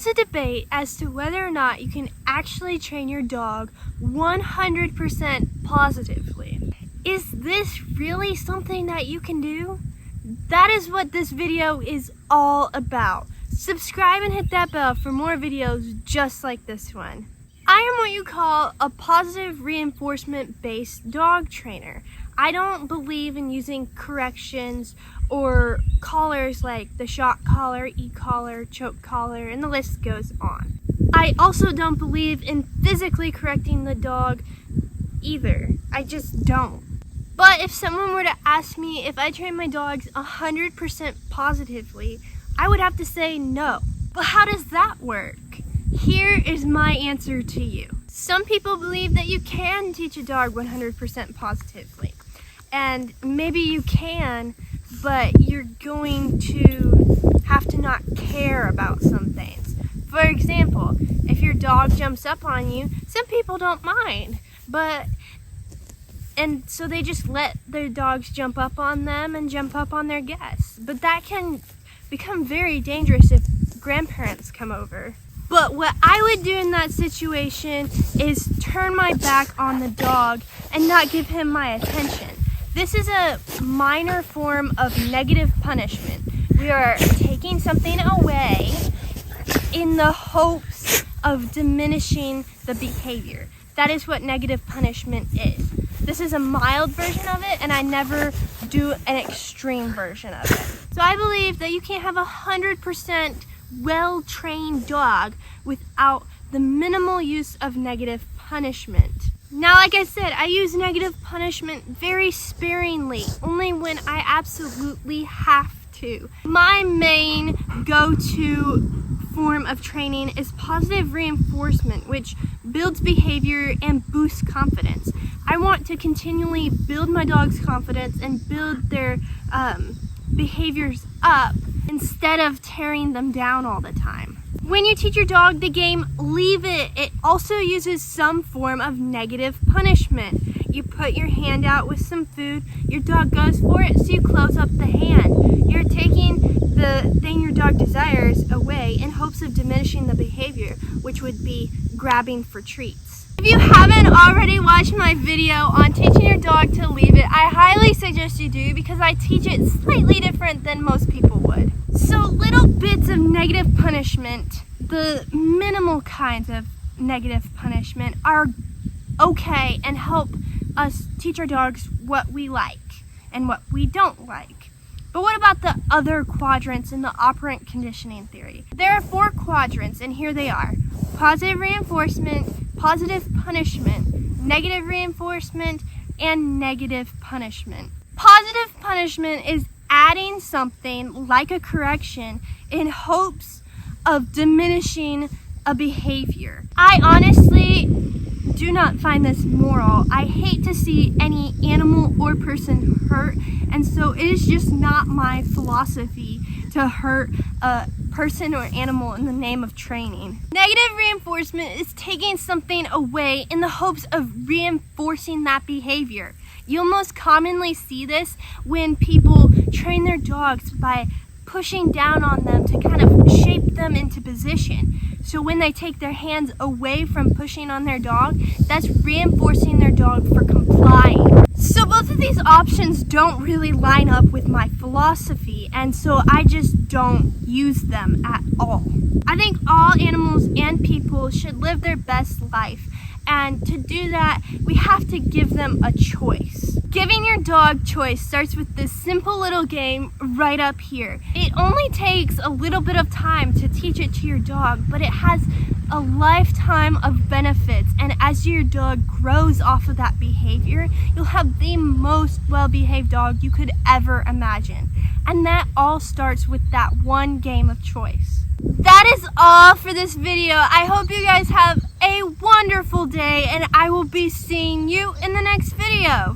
There's a debate as to whether or not you can actually train your dog 100% positively. Is this really something that you can do? That is what this video is all about. Subscribe and hit that bell for more videos just like this one. I am what you call a positive reinforcement based dog trainer. I don't believe in using corrections or collars like the shock collar, e-collar, choke collar, and the list goes on. I also don't believe in physically correcting the dog either. I just don't. But if someone were to ask me if I train my dogs 100% positively, I would have to say no. But how does that work? Here is my answer to you. Some people believe that you can teach a dog 100% positively. And maybe you can, but you're going to have to not care about some things. For example, if your dog jumps up on you, some people don't mind. And so they just let their dogs jump up on them and jump up on their guests. But that can become very dangerous if grandparents come over. But what I would do in that situation is turn my back on the dog and not give him my attention. This is a minor form of negative punishment. We are taking something away in the hopes of diminishing the behavior. That is what negative punishment is. This is a mild version of it, and I never do an extreme version of it. So I believe that you can't have 100% well-trained dog without the minimal use of negative punishment. Now, like I said, I use negative punishment very sparingly, only when I absolutely have to. My main go-to form of training is positive reinforcement, which builds behavior and boosts confidence. I want to continually build my dog's confidence and build their behaviors up instead of tearing them down all the time. When you teach your dog the game, leave it. It also uses some form of negative punishment. You put your hand out with some food, your dog goes for it, so you close up the hand. You're taking the thing your dog desires away in hopes of diminishing the behavior, which would be grabbing for treats. If you haven't already watched my video on teaching your dog to leave it, I highly suggest you do because I teach it slightly different than most people would. So little bits of negative punishment, the minimal kinds of negative punishment, are okay and help us teach our dogs what we like and what we don't like. But what about the other quadrants in the operant conditioning theory? There are 4 quadrants, and here they are: positive reinforcement, positive punishment, negative reinforcement, and negative punishment. Positive punishment is adding something like a correction in hopes of diminishing a behavior. I honestly do not find this moral. I hate to see any animal or person hurt, and so it is just not my philosophy to hurt a person or animal in the name of training. Negative reinforcement is taking something away in the hopes of reinforcing that behavior. You'll most commonly see this when people train their dogs by pushing down on them to kind of shape them into position. So when they take their hands away from pushing on their dog, that's reinforcing their dog for complying. So both of these options don't really line up with my philosophy, and so I just don't use them at all. I think all animals and people should live their best life, and to do that, we have to give them a choice. Giving your dog choice starts with this simple little game right up here. It only takes a little bit of time to teach it to your dog, but it has a lifetime of benefits, and as your dog grows off of that behavior, you'll have the most well-behaved dog you could ever imagine. And that all starts with that one game of choice. That is all for this video. I hope you guys have a wonderful day, and I will be seeing you in the next video.